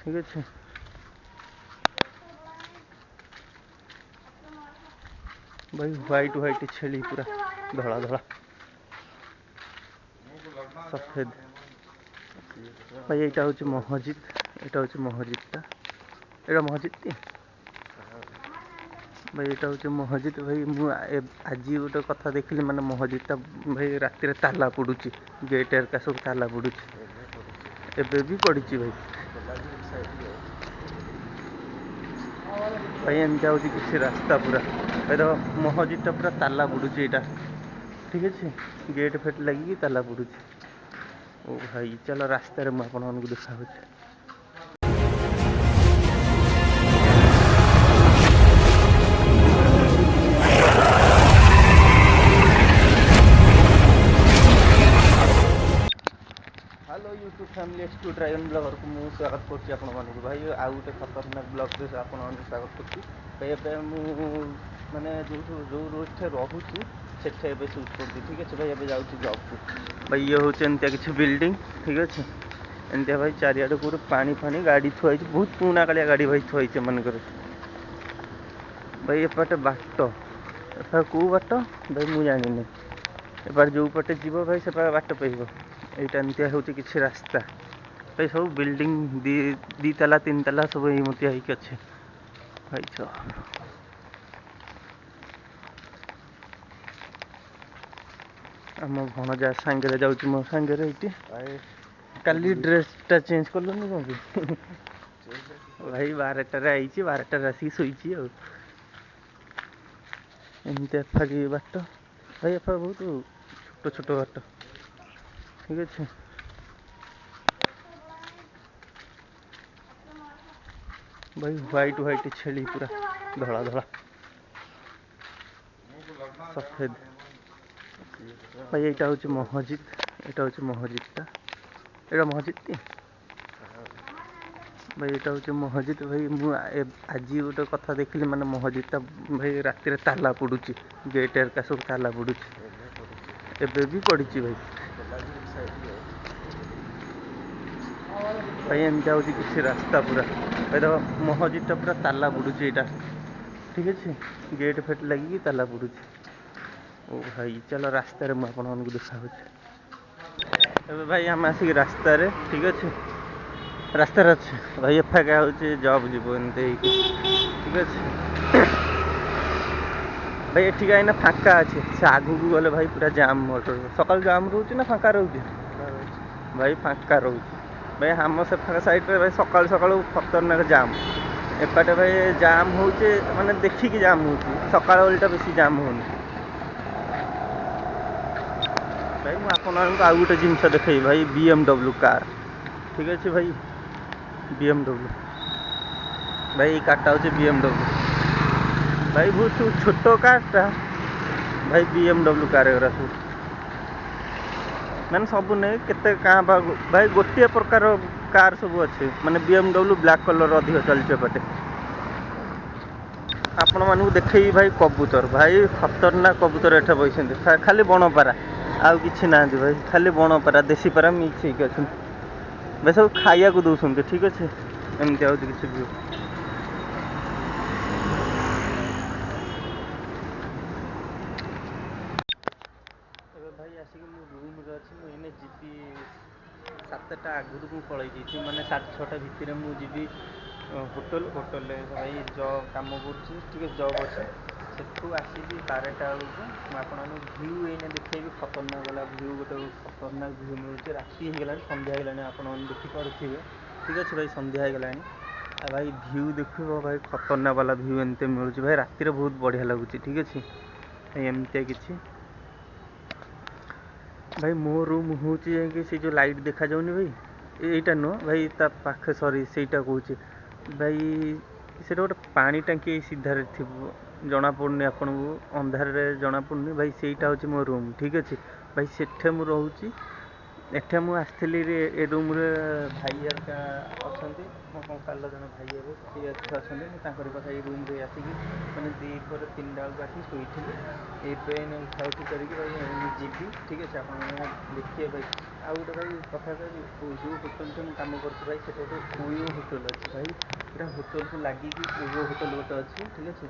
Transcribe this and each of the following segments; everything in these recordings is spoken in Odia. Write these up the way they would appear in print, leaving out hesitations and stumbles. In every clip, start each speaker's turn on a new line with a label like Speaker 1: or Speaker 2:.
Speaker 1: ठीक अच्छे भाई व्हाइट व्हाइट छेली पूरा धड़ा धड़ा सफेद भाई यहाँ हूँ मस्जिद यहाँ हूँ मस्जिदटा यहाँ मस्जिद टी भाई यहाँ हूँ मस्जिद भाई आज गोटे कथा देखिली माने मस्जिदटा भाई राति ताला पड़ुची गेट एरिका सब ताला पड़ुची एबे भी पड़ी भाई भाई एमती हूँ किसी रास्ता पूरा भाई देख मस्जिदटा पूरा ताला पड़ुची यहाँ ठीक अच्छे गेट फेट लगिकी ताला पड़ुची ओ भाई चलो रास्तार मुझे देखा hello YouTube family x two dragon blogger को मुझे स्वागत करुँच भाई आउ गोटे खतरनाक ब्लॉग से आपको स्वागत करुँच भाई एवं मैंने जो रोड रोचे से सुट कर ठीक अच्छे भाई जाऊँ जॉब को भाई ये हूँ एमती किसी बिल्डिंग ठीक अच्छे एमती भाई चारिआडे कौट पानी फानी गाड़ी थुआई बहुत पुराना कालिया गाड़ी भाई थुआई मनकर भाई एपटे बाट कौ बाट भाई मुझे जानी एपटे जो पटे जीव भाई से बाट पाइब यहाँ एमती हूँ किसी रास्ता भाई सब बिल्डिंग दी ताला तीन ताला सब एमती अच्छे भाई चल आम भणजा सांगे जाऊँ मो सांगे ये काली ड्रेसटा चेंज कलुनि कौन कि भाई 12टार आई 12टार आसिक शोची एमती एफाकी बाट भाई एफा बहुत छोट छोट बाट ठीक अच्छे भाई व्हाइट व्हाइट छेली पूरा धड़ा धड़ा सफेद भाई यहाँ हूँ मस्जिद यहाँ हूँ मस्जिदटा यहाँ मस्जिद टी भाई यहाँ हूँ मस्जिद भाई आज गोटे कथा देखिली माने मस्जिदटा भाई राति ताला पड़ुची गेट एरिका सब ताला पड़ुची एबे भी पड़ी भाई भाई एमती हूँ किसी रास्ता पूरा भाई देख मस्जिदटा पूरा ताला पड़ुची यहाँ ठीक अच्छे गेट फेट लगिकी ताला पड़ुची ओ भाई चलो रास्तार मुझे देखा भाई आम आसिक रास्तार ठीक अच्छे रास्तार अच्छे भाई एफाका हूँ जब जीव एमती ठीक अच्छे भाई ये कहीं फाँका अच्छे से आगू गले भाई पूरा जाम मोटर सकाल जाम रोचे ना फाँका रोचे भाई फाँका रोचे भाई आम से फाँका साइड भाई सकाल सकाल खतरनाक जाम एपटे भाई जाम हो माने देखिकी जाम हो सकाल बेलटा बेसी जाम होनी भाई मुझे आउ गोटे जिनस देखे भाई BMW कार ठीक अच्छे भाई BMW भाई ये कारटा हूँ BMW भाई बहुत छोट कारटा भाई BMW कार एगुरा सब मैंने सब नहीं केते क्या भाई गोटे प्रकार कार सब अच्छे माने BMW ब्लैक कलर अधिक चलते पटे आपण मानू देखे भाई कबूतर भाई खतरनाक कबूतर एठे बसते खाली बनपारा आउ कि ना भाई खाली बनपारा देशी पारा मिक्स होगी अच्छे भाई सब खाया को दौरान ठीक अच्छे एमती हूँ किसी व्यू भाई आसिक रूम अच्छी मुझे जी 7टा आगुरी पलि माने 6:30 भितर मुझे होटल भाई जब कम कर जब अच्छे से आसिक 12टा बेलू भ्यू ये देखेबी खतरनाक वाला भ्यू गोटे खतरनाक भ्यू मिलूँ राति होगा सन्ध्या होगा आपने देखिपे ठीक अच्छे भाई सन्ध्या होगा भाई भ्यू देख भाई खतरनाक वाला भ्यू एमती मिलूँ भाई राति बहुत बढ़िया लगुच ठीक अच्छे एमती किसी भाई मो रूम हूँ से जो लाइट देखा जाऊनी भाई यहीटा नुह भाई ता पाखे सरी सेटा कहूँ भाई से गोटे पानी टांकी सीधार थी जना पड़नी आपन को अंधार जना पड़नी भाई सेटा हूँ मो रूम ठीक अच्छे भाई सेठे मु रोची एठे मुझे आसती ए रूम भाई हरिका अच्छा मो कंकाल जन भाई हे सी अच्छा कथा ये रूम आसिक मैंने 2-3टा बेलू आसिक शोली ये उठा उठी करके भाई जी ठीक अच्छे आप देखिए भाई ଆଉ ଗୋଟେ ଭାଇ କଥା କହିବି, ଯେଉଁ ହୋଟେଲରେ ମୁଁ କାମ କରୁଛି ଭାଇ ସେଟା ଗୋଟେ ଓୟୋ ହୋଟେଲ ଅଛି ଭାଇ। ପୁରା ହୋଟେଲକୁ ଲାଗିକି ଓୟୋ ହୋଟେଲ ଗୋଟେ ଅଛି, ଠିକ୍ ଅଛି।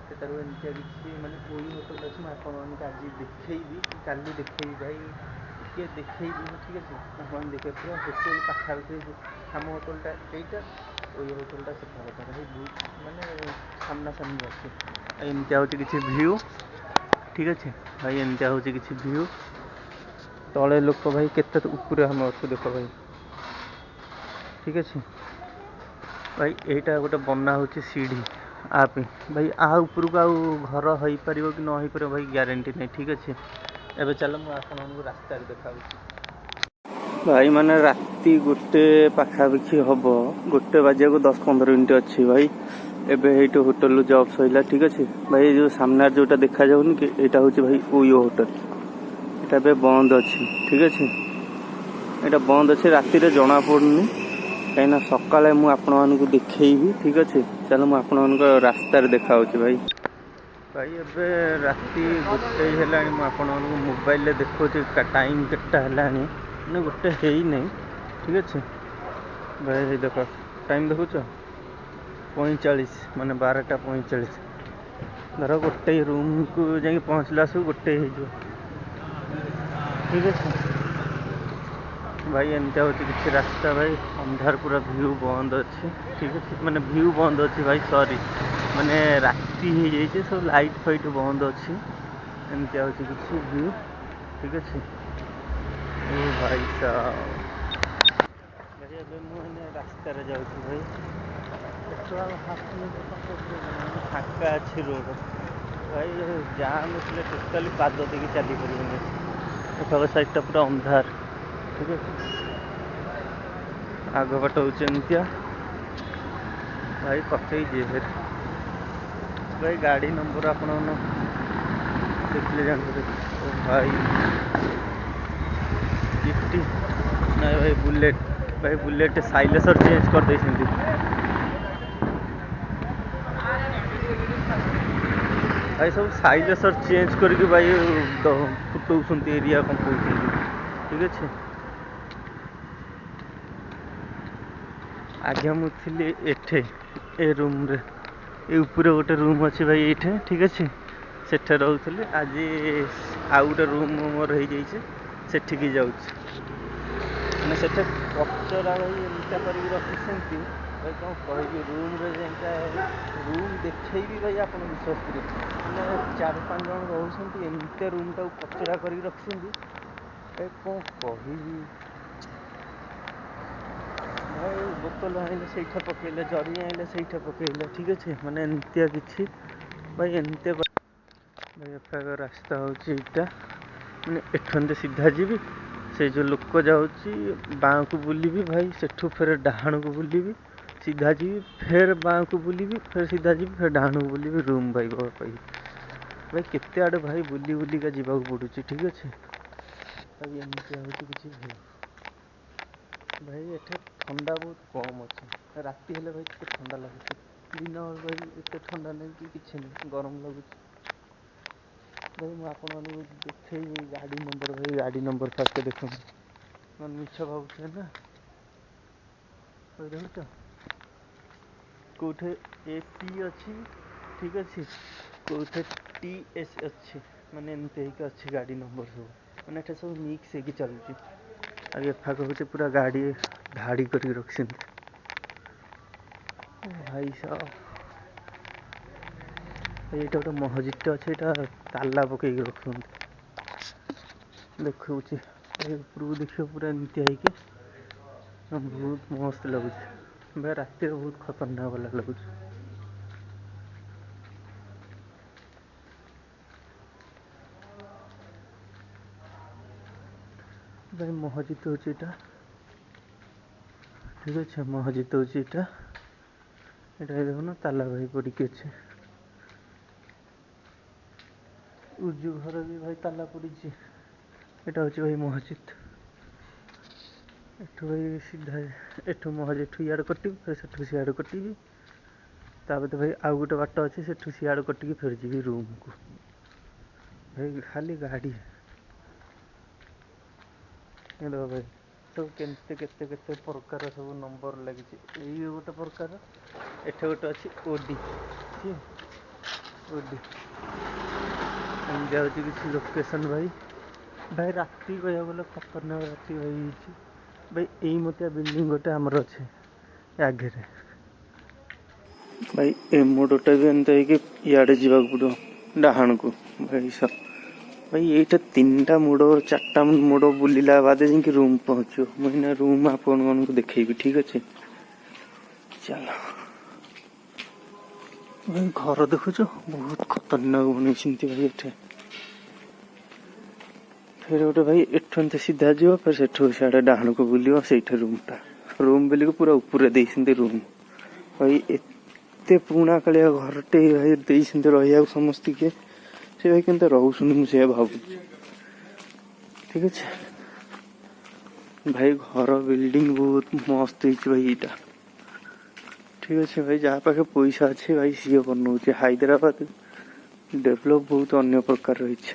Speaker 1: ସେଠାରୁ ଏମିତିଆ କିଛି ମାନେ ଓୟୋ ହୋଟେଲ ଅଛି, ମୁଁ ଆପଣମାନଙ୍କୁ ଆଜି ଦେଖେଇବି କି କାଲି ଦେଖେଇବି ଭାଇ, ଟିକେ ଦେଖେଇବି, ଠିକ୍ ଅଛି। ଆପଣ ଦେଖିବେ ପୁରା ହୋଟେଲ ପାଖାପାଖି, ଆମ ହୋଟେଲଟା ଏଇଟା, ଓୟୋ ହୋଟେଲଟା ସେଟା କଥା ଭାଇ, ବହୁତ ମାନେ ସାମ୍ନାସାମ୍ନି ଅଛି। ଏମିତିଆ ହେଉଛି କିଛି ଭିୟୁ, ଠିକ୍ ଅଛି ଭାଇ। ଏମିତିଆ ହେଉଛି କିଛି ଭିୟୁ, ତଳେ ଲୋକ ଭାଇ କେତେ ଉପରେ ଆମେ ଅଛୁ ଦେଖ ଭାଇ, ଠିକ୍ ଅଛି ଭାଇ। ଏଇଟା ଗୋଟେ ବନା ହେଉଛି ସିଢ଼ି ଆ ପାଇଁ ଭାଇ, ଆ ଉପରକୁ ଆଉ ଘର ହେଇପାରିବ କି ନ ହେଇପାରିବ ଭାଇ ଗ୍ୟାରେଣ୍ଟି ନାହିଁ, ଠିକ୍ ଅଛି। ଏବେ ଚାଲ ମୁଁ ଆପଣଙ୍କୁ ରାସ୍ତାରେ ଦେଖାଉଛି ଭାଇ। ମାନେ ରାତି 1 ପାଖାପାଖି ହେବ, 1 ବାଜିବାକୁ 10-15 ମିନିଟ୍ ଅଛି ଭାଇ। ଏବେ ଏଇଠୁ ହୋଟେଲରୁ ଜବ୍ ସରିଲା, ଠିକ୍ ଅଛି ଭାଇ। ଏଇ ଯେଉଁ ସାମ୍ନାରେ ଯେଉଁଟା ଦେଖାଯାଉନି କି, ଏଇଟା ହେଉଛି ଭାଇ ଓୟୋ ହୋଟେଲ। ଏଇଟା ଏବେ ବନ୍ଦ ଅଛି, ଠିକ୍ ଅଛି। ଏଇଟା ବନ୍ଦ ଅଛି, ରାତିରେ ଜଣାପଡ଼ୁନି, କାହିଁକିନା ସକାଳେ ମୁଁ ଆପଣମାନଙ୍କୁ ଦେଖେଇବି, ଠିକ୍ ଅଛି। ଚାଲ ମୁଁ ଆପଣଙ୍କ ରାସ୍ତାରେ ଦେଖାହେଉଛି ଭାଇ। ଭାଇ ଏବେ ରାତି 1 ହେଲାଣି, ମୁଁ ଆପଣମାନଙ୍କୁ ମୋବାଇଲରେ ଦେଖାଉଛି ଟାଇମ୍ କେତେଟା ହେଲାଣି, ମାନେ 1 ହେଇନାହିଁ, ଠିକ୍ ଅଛି ଭାଇ। ଦେଖ ଟାଇମ୍ ଦେଖୁଛ 45, ମାନେ 12ଟା 45। ଧର 1 ରୁମ୍କୁ ଯାଇକି ପହଞ୍ଚିଲା ଆସିକୁ 1 ହେଇଯିବ, ଠିକ୍ ଅଛି ଭାଇ। ଏମିତି ହେଉଛି କିଛି ରାସ୍ତା ଭାଇ, ଅନ୍ଧାର ପୁରା, ଭିୟୁ ବନ୍ଦ ଅଛି, ଠିକ୍ ଅଛି। ମାନେ ଭିୟୁ ବନ୍ଦ ଅଛି ଭାଇ, ସରି, ମାନେ ରାତି ହେଇଯାଇଛି, ସବୁ ଲାଇଟ୍ ଫାଇଟ୍ ବନ୍ଦ ଅଛି। ଏମିତି ହେଉଛି କିଛି ଭିୟୁ, ଠିକ୍ ଅଛି। ଓ ଭାଇ ସାବ ଭାଇ, ଏବେ ମୁଁ ଏଇନେ ରାସ୍ତାରେ ଯାଉଛି ଭାଇ। ଏଠୁ ଆଉ ହାଫ୍ କିଲୋମିଟର ପାଖାପାଖି ଫାଙ୍କା ଅଛି ରୋଡ଼ ଭାଇ। ଜାମ୍ ଥିଲେ ଟୋଟାଲି ପାଦ ଦେଇକି ଚାଲିପାରିବନି, ଏପାଖ ସାଇଡ଼୍ଟା ପୁରା ଅନ୍ଧାର, ଠିକ୍ ଅଛି। ଆଗ ବାଟ ହେଉଛି ଏମିତିଆ ଭାଇ, କଟେଇ ଯିବେ ଭାଇ। ଗାଡ଼ି ନମ୍ବର ଆପଣ ଦେଖିଲେ ଜାଣିପାରିବେ। ଓ ଭାଇ ଜିଟି ନାଇଁ ଭାଇ, ବୁଲେଟ୍ ଭାଇ, ବୁଲେଟ୍ ସାଇଲେନ୍ସର ଚେଞ୍ଜ କରିଦେଇଛନ୍ତି ଭାଇ। ସବୁ ସାଇଲେନ୍ସର ଚେଞ୍ଜ କରିକି ଭାଇ ଫୁଟଉଛନ୍ତି, ଏରିଆ କମ୍ପଉଛନ୍ତି, ଠିକ୍ ଅଛି। ଆଜ୍ଞା ମୁଁ ଥିଲି ଏଠେ, ଏ ରୁମ୍ରେ, ଏ ଉପରେ ଗୋଟେ ରୁମ୍ ଅଛି ଭାଇ ଏଇଠି, ଠିକ୍ ଅଛି। ସେଠି ରହୁଥିଲି, ଆଜି ଆଉ ଗୋଟେ ରୁମ୍ ମୋର ହେଇଯାଇଛି, ସେଠିକି ଯାଉଛି। ମାନେ ସେଠି କଚରା ଭାଇ ଏମିତିଆ କରିକି ରଖିଛନ୍ତି ଭାଇ, କ'ଣ କହିବି। ରୁମ୍ରେ ଯାଇକା ରୁମ୍ ଦେଖେଇବି ଭାଇ, ଆପଣ ବିଶ୍ୱାସ କରିବେ। ମାନେ 4-5 ଜଣ ରହୁଛନ୍ତି, ଏମିତିଆ ରୁମ୍ଟାକୁ କଚରା କରିକି ରଖିଛନ୍ତି ଭାଇ, କ'ଣ କହିବି ଭାଇ। ବୋତଲ ଆଣିଲେ ସେଇଟା ପକେଇଲେ, ଜରି ଆଣିଲେ ସେଇଟା ପକେଇଲେ, ଠିକ୍ ଅଛି। ମାନେ ଏମିତିଆ କିଛି ଭାଇ, ଏମିତିଆ ଭାଇ। ଏପାଖ ରାସ୍ତା ହେଉଛି ଏଇଟା, ମାନେ ଏଠୁ ଏମିତି ସିଧା ଯିବି, ସେ ଯେଉଁ ଲୋକ ଯାଉଛି ବାଁକୁ ବୁଲିବି ଭାଇ, ସେଠୁ ଫେର ଡାହାଣକୁ ବୁଲିବି, ସିଧା ଯିବି, ଫେର ବାଁକୁ ବୁଲିବି, ଫେର ସିଧା ଯିବି, ଫେର ଡାହାଣକୁ ବୁଲିବି, ରୁମ୍ ଭାଇ କହିବି ଭାଇ। କେତେ ଆଡ଼େ ଭାଇ ବୁଲି ବୁଲିକା ଯିବାକୁ ପଡ଼ୁଛି, ଠିକ୍ ଅଛି ଭାଇ। ଏମିତି ହେଉଛି କିଛି ଭିଉ ଭାଇ। ଏଠି ଥଣ୍ଡା ବହୁତ କମ୍ ଅଛି, ରାତି ହେଲେ ଭାଇ ଟିକେ ଥଣ୍ଡା ଲାଗୁଛି, ଦିନ ଭାଇ ଏତେ ଥଣ୍ଡା ନାହିଁ କି କିଛି ନାହିଁ, ଗରମ ଲାଗୁଛି ଭାଇ। ମୁଁ ଆପଣମାନଙ୍କୁ ଦେଖେଇବି ଗାଡ଼ି ନମ୍ବର ଭାଇ, ଗାଡ଼ି ନମ୍ବର ଫାଷ୍ଟ ଦେଖନ୍ତୁ, ମାନେ ମିଛ ଭାବୁଥିବେ ନା ଭାଇ। ଦେଖୁଛ କେଉଁଠି AP ଅଛି, ଠିକ୍ ଅଛି, କେଉଁଠି TS ଅଛି, ମାନେ ଏମିତି ହେଇକି ଅଛି ଗାଡ଼ି ନମ୍ବର ସବୁ, ମାନେ ଏଠି ସବୁ ମିକ୍ସ ହେଇକି ଚାଲୁଛି। ଆଉ ଏଫାକ ହେଉଛି ପୁରା ଗାଡ଼ି ଧାଡ଼ି କରିକି ରଖିଛନ୍ତି ଭାଇ ସାବ। ଏଇଟା ଗୋଟେ ମସଜିଦଟେ ଅଛି, ଏଇଟା ତାଲା ପକେଇକି ରଖୁଛନ୍ତି, ଦେଖଉଛି ଉପରକୁ ଦେଖିବ ପୁରା ଏମିତି ହେଇକି, ବହୁତ ମସ୍ତ ଲାଗୁଛି ଭାଇ। ରାତିରେ ବହୁତ ଖତରନାକ ବାଲା ଲାଗୁଛି ଭାଇ। ମସଜିଦ ହେଉଛି ଏଇଟା, ଠିକ୍ ଅଛି। ମସଜିଦ ହେଉଛି ଏଇଟା, ଏଇଟା ଦେଖୁନ ତାଲା ଭାଇ ପଡ଼ିକି ଅଛି। ଉଜୁ ଘର ବି ଭାଇ ତାଲା ପଡ଼ିଛି। ଏଇଟା ହେଉଛି ଭାଇ ମସଜିଦ। ଏଠୁ ଭାଇ ସିଧା, ଏଠୁ ମସଜିଦଠୁ ଇଆଡ଼େ କଟିବି, ଫେର ସେଠୁ ସିଆଡ଼େ କଟିବି, ତାପରେ ଭାଇ ଆଉ ଗୋଟେ ବାଟ ଅଛି, ସେଠୁ ସିଆଡ଼େ କଟିକି ଫେରିଯିବି ରୁମ୍କୁ ଭାଇ। ଖାଲି ଗାଡ଼ି ଦେଖ ଭାଇ ସବୁ କେତେ କେତେ କେତେ ପ୍ରକାର ସବୁ ନମ୍ବର ଲାଗିଛି। ଏଇ ଗୋଟେ ପ୍ରକାର, ଏଠି ଗୋଟେ ଅଛି ଓଡି ଓଡି। ଏମିତି ଯାଉଛି କିଛି ଲୋକେସନ୍ ଭାଇ। ଭାଇ ରାତି କହିବାକୁ ଗଲେ ଖତରନାକ ରାତି ଭାଇ ହେଇଛି ଭାଇ। ଏଇ ମତିଆ ବିଲ୍ଡିଂ ଗୋଟେ ଆମର ଅଛି ଆଗରେ ଭାଇ। ଏ ମୋଡ଼ଟା ବି ଏମିତି ହେଇକି ଇଆଡ଼େ ଯିବାକୁ ପଡ଼ିବ ଡାହାଣକୁ ଭାଇ। ଭାଇ ଏଇଟା 3ଟା ମୋଡ଼ 4ଟା ମୋଡ଼ ବୁଲିଲା ବାଦେ ଯାଇକି ରୁମ୍ ପହଞ୍ଚିବ। ମୁଁ ଏଇନା ରୁମ୍ ଆପଣମାନଙ୍କୁ ଦେଖେଇବି, ଠିକ୍ ଅଛି? ଚାଲ ଭାଇ। ଘର ଦେଖୁଛ ବହୁତ ଖତରନାକ ବନେଇଛନ୍ତି ଭାଇ ଏଠି। ଫେର ଗୋଟେ ଭାଇ ଏଠୁ ଏମିତି ସିଧା ଯିବ, ଫେର ସେଠୁ ସିଆଡ଼େ ଡାହାଣକୁ ବୁଲିବ, ସେଇଠି ରୁମ୍ଟା। ରୁମ୍ ବେଲିକୁ ପୁରା ଉପରେ ଦେଇଛନ୍ତି ରୁମ୍ ଭାଇ। ଏତେ ପୁରୁଣା କାଳିଆ ଘରଟେ ଭାଇ ଦେଇଛନ୍ତି ରହିବାକୁ ସମସ୍ତିକି। ସେ ଭାଇ କେମିତି ରହୁଛନ୍ତି ମୁଁ ସେଇଆ ଭାବୁଛି, ଠିକ୍ ଅଛି ଭାଇ। ଘର ବିଲ୍ଡିଂ ବହୁତ ମସ୍ତ ହେଇଛି ଭାଇ ଏଇଟା, ଠିକ୍ ଅଛି ଭାଇ। ଯାହା ପାଖେ ପଇସା ଅଛି ଭାଇ ସିଏ ବନଉଛି। ହାଇଦ୍ରାବାଦ ଡେଭଲପ୍ ବହୁତ ଅନ୍ୟ ପ୍ରକାର ରହିଛି।